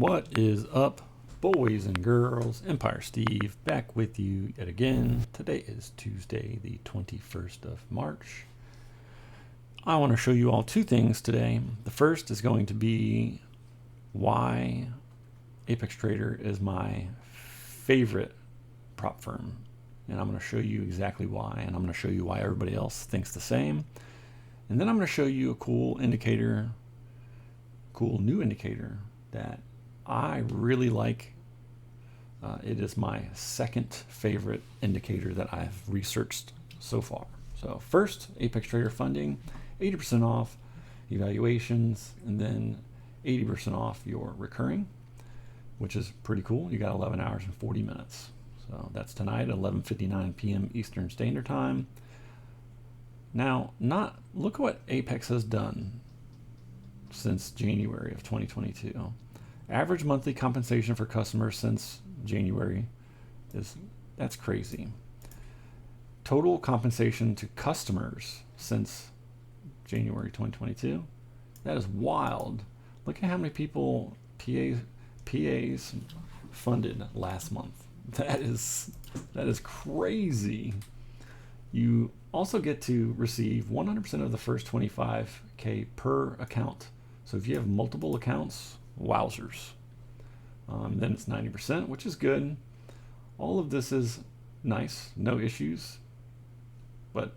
What is up, boys and girls? Mpire Steve back with you yet again. Today is Tuesday, the 21st of March. I want to show you all two things today. The first is going to be why Apex Trader is my favorite prop firm. And I'm going to show you exactly why, and I'm going to show you why everybody else thinks the same. And then I'm going to show you a cool new indicator that I really like. It is my second favorite indicator that I've researched so far. So first, Apex Trader funding, 80% off evaluations, and then 80% off your recurring, which is pretty cool. You got 11 hours and 40 minutes. So that's tonight at 11:59 p.m. Eastern Standard Time. Now, look what Apex has done since January of 2022. Average monthly compensation for customers since January that's crazy. Total compensation to customers since January 2022, that is wild. Look at how many people PAs funded last month. That is crazy. You also get to receive 100% of the first 25K per account. So if you have multiple accounts, wowzers. Then it's 90%, which is good. All of this is nice, no issues, but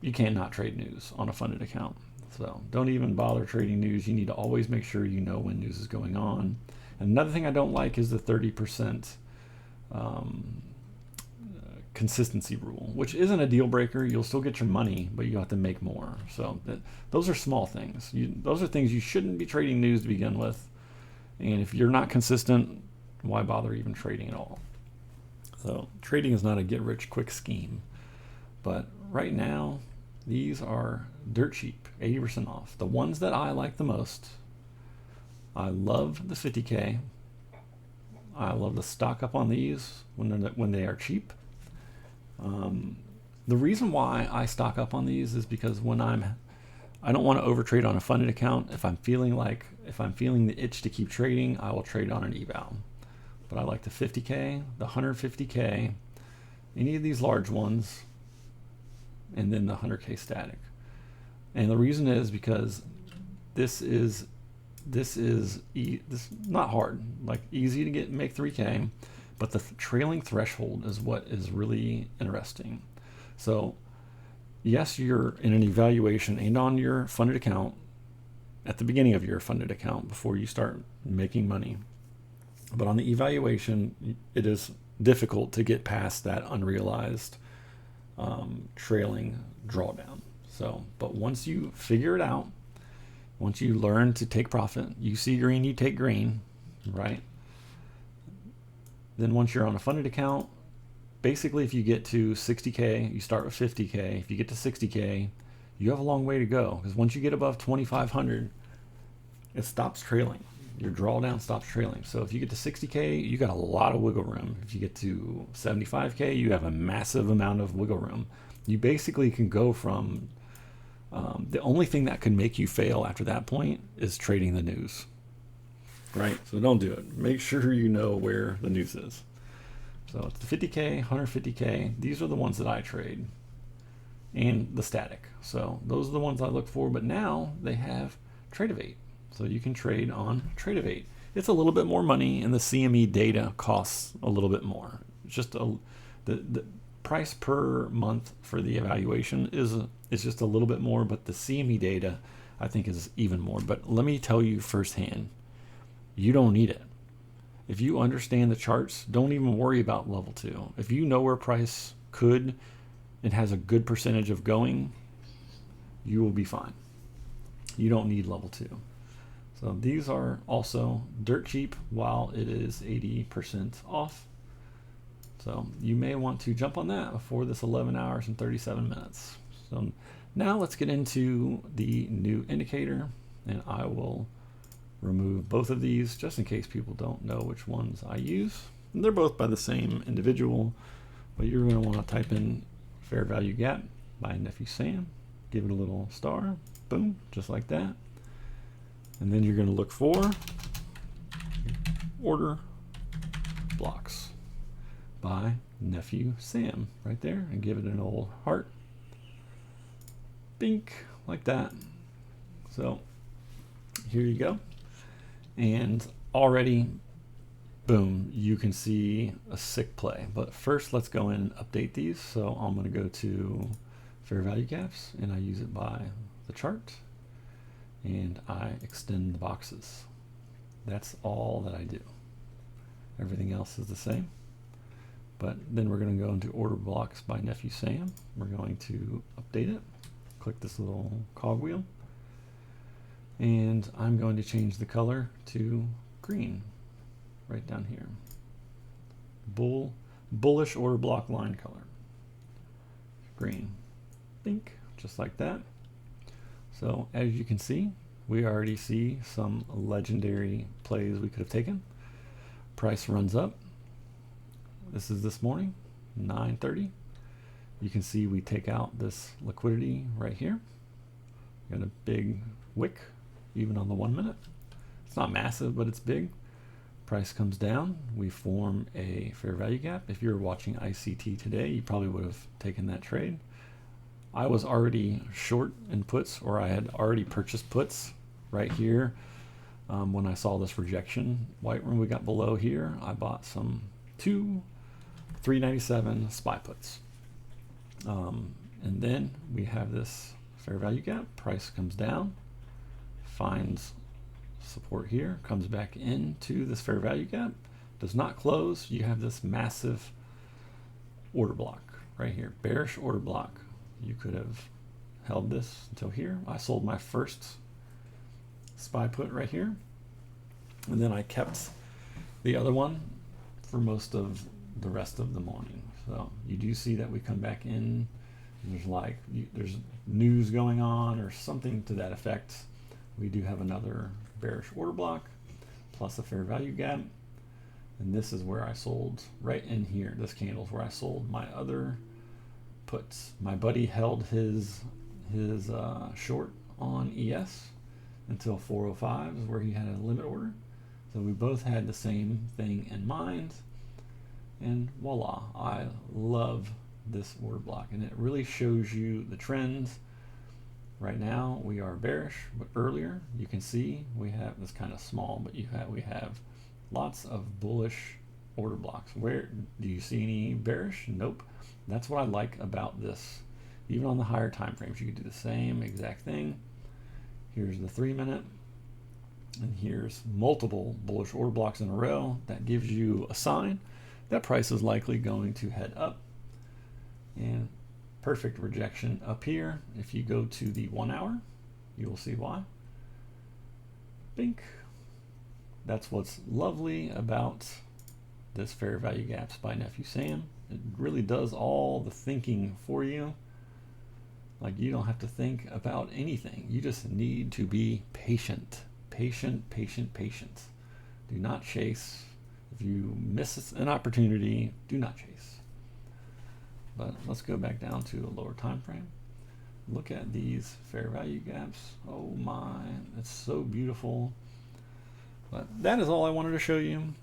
you cannot trade news on a funded account. So don't even bother trading news. You need to always make sure you know when news is going on. And another thing I don't like is the 30% consistency rule, which isn't a deal breaker. You'll still get your money, but you have to make more. So those are small things. Those are things you shouldn't be trading news to begin with. And if you're not consistent, why bother even trading at all? So trading is not a get rich quick scheme. But right now, these are dirt cheap, 80% off. The ones that I like the most, I love the 50K. I love the stock up on these when they are cheap. The reason why I stock up on these is because I don't want to overtrade on a funded account. If I'm feeling the itch to keep trading, I will trade on an eval. But I like the 50K, the 150K, any of these large ones, and then the 100K static. And the reason is because this is not hard, like easy to make 3K, but the trailing threshold is what is really interesting. So yes, you're in an evaluation and on your funded account at the beginning of your funded account before you start making money. But on the evaluation, it is difficult to get past that unrealized trailing drawdown. So, but once you figure it out, once you learn to take profit, you see green, you take green, right? Then once you're on a funded account, basically if you get to 60K, you start with 50K. If you get to 60K, you have a long way to go, because once you get above 2,500, it stops trailing. Your drawdown stops trailing. So if you get to 60K, you got a lot of wiggle room. If you get to 75K, you have a massive amount of wiggle room. You basically can go from the only thing that could make you fail after that point is trading the news, right? So don't do it. Make sure you know where the news is. So it's the 50K, 150K. These are the ones that I trade, and the static. So those are the ones I look for. But now they have Trade-of-8. So you can trade on Trade-of-8. It's a little bit more money, and the CME data costs a little bit more. It's just the price per month for the evaluation is just a little bit more, but the CME data I think is even more. But let me tell you firsthand, you don't need it. If you understand the charts, don't even worry about level 2. If you know where price could and has a good percentage of going, you will be fine. You don't need level 2. So these are also dirt cheap while it is 80% off. So you may want to jump on that before this 11 hours and 37 minutes. So now let's get into the new indicator, and I will remove both of these just in case people don't know which ones I use. And they're both by the same individual, but you're going to want to type in Fair Value Gap by Nephew Sam. Give it a little star, boom, just like that. And then you're going to look for order blocks by Nephew Sam right there, and give it an old heart. Bink, like that. So here you go. And already, boom, you can see a sick play. But first, let's go in and update these. So I'm going to go to fair value gaps, and I use it by the chart, and I extend the boxes. That's all that I do. Everything else is the same. But then we're going to go into order blocks by Nephew Sam. We're going to update it. Click this little cogwheel. And I'm going to change the color to green right down here. Bullish order block line color. Green. Think, just like that. So as you can see, we already see some legendary plays we could have taken. Price runs up. This is this morning, 9:30. You can see we take out this liquidity right here. Got a big wick, even on the 1 minute. It's not massive, but it's big. Price comes down. We form a fair value gap. If you were watching ICT today, you probably would have taken that trade. I was already short in puts, or I had already purchased puts right here. When I saw this rejection white when we got below here, I bought some 397 SPY puts. And then we have this fair value gap. Price comes down, finds support here, comes back into this fair value gap, does not close. You have this massive order block right here, bearish order block. You could have held this until here. I sold my first SPY put right here, and then I kept the other one for most of the rest of the morning. So you do see that we come back in. There's news going on or something to that effect. We do have another bearish order block plus a fair value gap, and this is where I sold right in here. This candle is where I sold my other puts. My buddy held his short on ES until 405 is where he had a limit order. So we both had the same thing in mind, and voila, I love this order block, and it really shows you the trends. Right now we are bearish, but earlier you can see we have this kind of small, but we have lots of bullish order blocks. Where do you see any bearish? Nope. That's what I like about this. Even on the higher time frames, you could do the same exact thing. Here's the 3 minute, and here's multiple bullish order blocks in a row. That gives you a sign that price is likely going to head up. And perfect rejection up here. If you go to the 1 hour, you will see why. Bink. That's what's lovely about this fair value gaps by Nephew Sam. It really does all the thinking for you. Like, you don't have to think about anything. You just need to be patient. Patient, patient, patient. Do not chase. If you miss an opportunity, do not chase. But let's go back down to a lower time frame. Look at these fair value gaps. Oh my, it's so beautiful. But that is all I wanted to show you.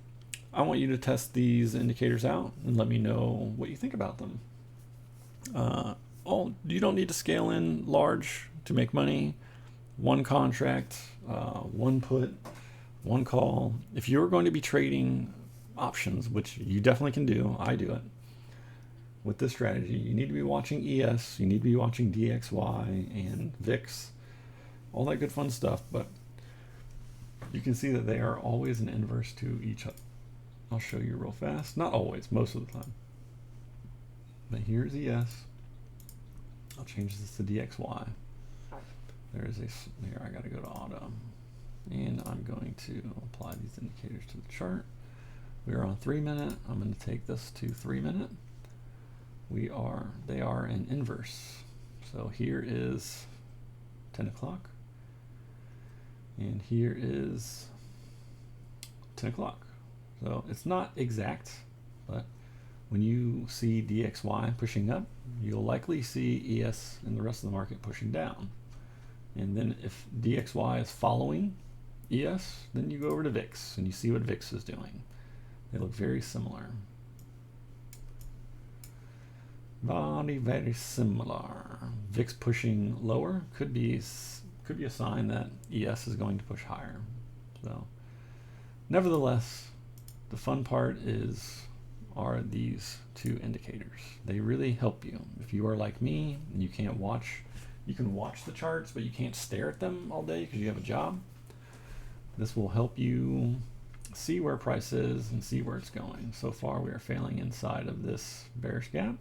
I want you to test these indicators out and let me know what you think about them. You don't need to scale in large to make money. One contract, one put, one call. If you're going to be trading options, which you definitely can do, I do it. With this strategy, you need to be watching ES, you need to be watching DXY and VIX, all that good fun stuff, but you can see that they are always an inverse to each other. I'll show you real fast. Not always, most of the time. But here's ES. I'll change this to DXY. Here, I gotta go to auto. And I'm going to apply these indicators to the chart. We are on 3 minute. I'm going to take this to 3 minute. They are in inverse. So here is 10 o'clock. And here is 10 o'clock. So it's not exact, but when you see DXY pushing up, you'll likely see ES and the rest of the market pushing down. And then if DXY is following ES, then you go over to VIX and you see what VIX is doing. They look very similar. Very similar. VIX pushing lower could be a sign that ES is going to push higher. So, nevertheless, the fun part are these two indicators. They really help you. If you are like me and you can watch the charts, but you can't stare at them all day because you have a job. This will help you see where price is and see where it's going. So far, we are failing inside of this bearish gap.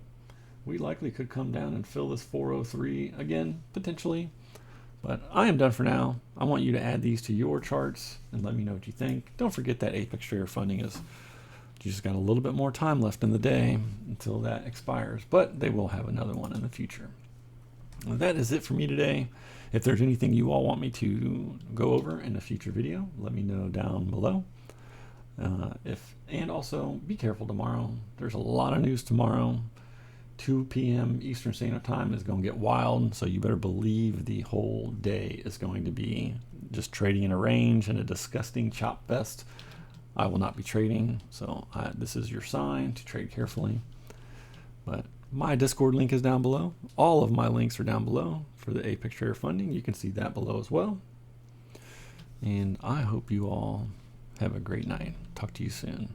We likely could come down and fill this 403 again, potentially. But I am done for now. I want you to add these to your charts and let me know what you think. Don't forget that Apex Trader funding is, you just got a little bit more time left in the day until that expires, but they will have another one in the future. Well, that is it for me today. If there's anything you all want me to go over in a future video, let me know down below. And also be careful tomorrow. There's a lot of news tomorrow. 2 p.m. Eastern Standard Time is going to get wild, so you better believe the whole day is going to be just trading in a range and a disgusting chop fest. I will not be trading, so this is your sign to trade carefully. But my Discord link is down below. All of my links are down below for the Apex Trader funding. You can see that below as well. And I hope you all have a great night. Talk to you soon.